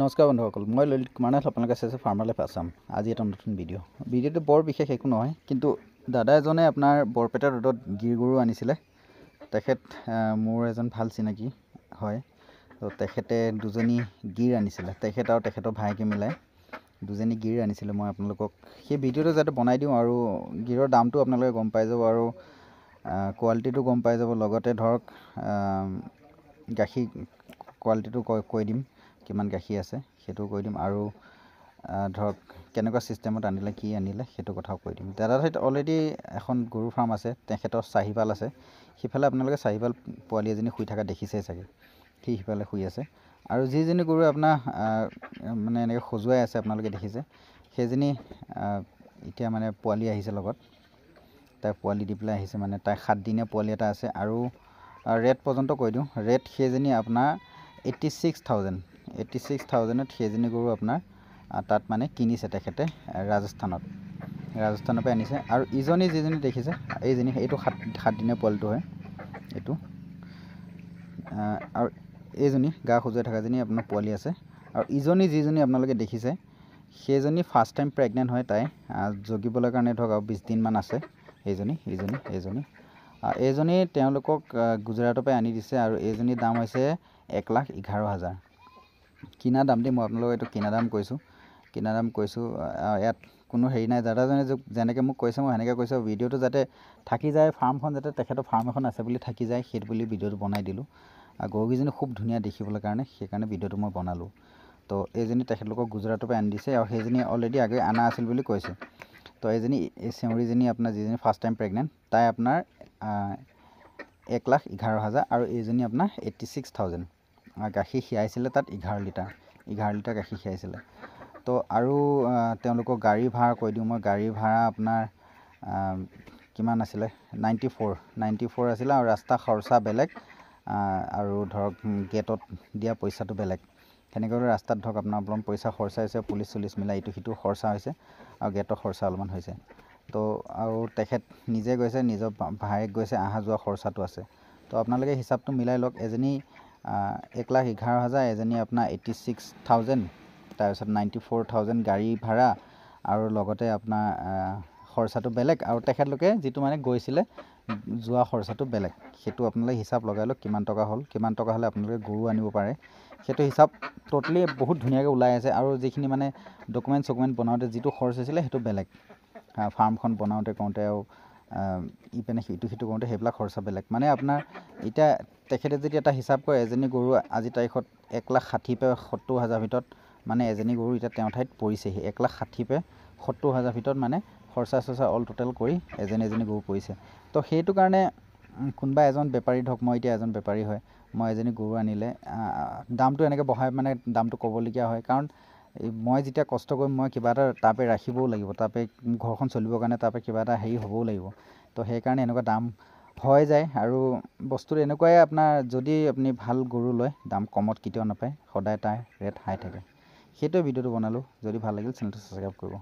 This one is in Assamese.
নমস্কাৰ বন্ধুসকল, মই ললিত কুমাৰ নাথ, আপোনালোকে চাইছে ফাৰ্মাৰ লাইফ আছাম। আজি এটা নতুন ভিডিঅ'টো বৰ বিশেষ একো নহয়, কিন্তু দাদা এজনে আপোনাৰ বৰপেটা ৰোডত গিৰ গৰু আনিছিলে। তেখেত মোৰ এজন ভাল চিনাকি হয়। তো তেখেতে দুজনী গিৰ আনিছিলে, তেখেত আৰু তেখেতৰ ভাইকে মিলাই দুজনী গিৰ আনিছিলে। মই আপোনালোকক সেই ভিডিঅ'টো যাতে বনাই দিওঁ আৰু গিৰৰ দামটো আপোনালোকে গম পাই যাব আৰু কোৱালিটিটো গম পাই যাব। লগতে ধৰক গাখীৰ কোৱালিটিটো কৈ দিম, কিমান গাখীৰ আছে সেইটোও কৈ দিম, আৰু ধৰক কেনেকুৱা ছিষ্টেমত আনিলে, কি আনিলে সেইটো কথাও কৈ দিম। দাদাৰ ঠাইত অলৰেডি এখন গৰু ফাৰ্ম আছে, তেখেতৰ চাহিপাল আছে। সিফালে আপোনালোকে চাহিপাল পোৱালি এজনী শুই থকা দেখিছেই চাগে, সি সিফালে শুই আছে। আৰু যিজনী গৰু আপোনাৰ মানে এনেকৈ সজুৱাই আছে আপোনালোকে দেখিছে, সেইজনী এতিয়া মানে পোৱালি আহিছে লগত, তাই পোৱালি দি পেলাই আহিছে। মানে তাই 7 দিনীয়া পোৱালি এটা আছে। আৰু ৰেট পৰ্যন্ত কৈ দিওঁ, ৰেট সেইজনী আপোনাৰ 86,000ত সেইজনী গৰু আপোনাৰ তাত মানে কিনিছে তেখেতে ৰাজস্থানৰ পৰা আনিছে। আৰু ইজনী যিজনী দেখিছে, এইটো 7 দিনীয়া পোৱালিটো হয় এইটো। আৰু এইজনী গা খজুৱাই থকাজনী আপোনাৰ পোৱালি আছে। আৰু ইজনী যিজনী আপোনালোকে দেখিছে, সেইজনী ফাৰ্ষ্ট টাইম প্ৰেগনেণ্ট হয়। তাই জগিবলৈ কাৰণে ধৰক আৰু 20 দিনমান আছে। এইজনী তেওঁলোকক গুজৰাটৰ পৰা আনি দিছে। আৰু এইজনীৰ দাম হৈছে 1,11,000 কিনা দাম দেই। মই আপোনালোকক এইটো কিনা দাম কৈছোঁ। ইয়াত কোনো হেৰি নাই। দাদাজনে যেনেকৈ মোক কৈছে মই সেনেকৈ কৈছোঁ। ভিডিঅ'টো যাতে থাকি যায়, ফাৰ্মখন যাতে তেখেতৰ ফাৰ্ম এখন আছে বুলি থাকি যায়, সেইটো বুলি ভিডিঅ'টো বনাই দিলোঁ। আৰু গৰুকেইজনী খুব ধুনীয়া দেখিবলৈ কাৰণে, সেইকাৰণে ভিডিঅ'টো মই বনালোঁ। তো এইজনী তেখেতলোকক গুজৰাটৰ পৰা আনি দিছে, আৰু সেইজনী অলৰেডি আগে অনা আছিল বুলি কৈছে। তো এই চেউৰীজনী আপোনাৰ যিজনী ফাৰ্ষ্ট টাইম প্ৰেগনেণ্ট, তাই আপোনাৰ 1,11,000, আৰু এইজনী আপোনাৰ 86,000। গাখীৰ খীৰাইছিলে তাত 11 লিটাৰ গাখীৰ খীৰাইছিলে। তো আৰু তেওঁলোকক গাড়ী ভাড়া কৈ দিওঁ মই। গাড়ী ভাড়া আপোনাৰ কিমান আছিলে, 94 আছিলে। আৰু ৰাস্তা খৰচা বেলেগ, আৰু ধৰক গেটত দিয়া পইচাটো বেলেগ। তেনেকৈ ৰাস্তাত ধৰক আপোনাৰ অলপমান পইচা খৰচা হৈছে, পুলিচ মিলাই ইটো সিটো খৰচা হৈছে, আৰু গেটৰ খৰচা অলপমান হৈছে। তো আৰু তেখেত নিজে গৈছে, নিজৰ ভায়েক গৈছে, অহা যোৱা খৰচাটো আছে। তো আপোনালোকে হিচাপটো মিলাই লওক। এজনী 1,11,000, এজনী আপোনাৰ 86,000, তাৰপিছত 94,000 গাড়ী ভাড়া, আৰু লগতে আপোনাৰ খৰচাটো বেলেগ, আৰু তেখেতলোকে যিটো মানে গৈছিলে যোৱা খৰচাটো বেলেগ। সেইটো আপোনালোকে হিচাপ লগাই লওক কিমান টকা হ'ল। কিমান টকা হ'লে আপোনালোকে গৰু আনিব পাৰে, সেইটো হিচাপ ট'টেলি বহুত ধুনীয়াকৈ ওলাই আছে। আৰু যিখিনি মানে ডকুমেণ্ট বনাওঁতে যিটো খৰচ হৈছিলে, সেইটো বেলেগ। ফাৰ্মখন বনাওঁতে কৰোঁতে আৰু ইপিনে সিটো কৰোঁতে সেইবিলাক খৰচা বেলেগ। মানে আপোনাৰ এতিয়া তেখেতে যদি এটা হিচাপ কৰে, এজনী গৰু আজি তাৰিখত 1,60,000-1,70,000 ভিতৰত, মানে এজনী গৰু এতিয়া তেওঁৰ ঠাইত পৰিছেহি 1,60,000-1,70,000 ভিতৰত, মানে খৰচা অল টোটেল কৰি এজনী গৰু পৰিছে। তো সেইটো কাৰণে কোনোবা এজন বেপাৰী, ধৰক মই এতিয়া এজন বেপাৰী হয়, মই এজনী গৰু আনিলে দামটো এনেকৈ বঢ়াই মানে দামটো ক'বলগীয়া হয়। কাৰণ মই যেতিয়া কষ্ট কৰিম, মই কিবা এটা তাৰপৰা ৰাখিবও লাগিব, তাৰপৰা ঘৰখন চলিবৰ কাৰণে তাৰপৰা কিবা এটা হেৰি হ'বও লাগিব। তো সেইকাৰণে এনেকুৱা দাম হৈ যায়। আৰু বস্তুটো এনেকুৱাই, আপোনাৰ যদি আপুনি ভাল গৰু লয়, দাম কমত কেতিয়াও নাপায়, সদায় তাৰ ৰেট হাই থাকে। সেইটোৱে ভিডিঅ'টো বনালোঁ। যদি ভাল লাগিল চেনেলটো ছাবস্ক্ৰাইব কৰিব।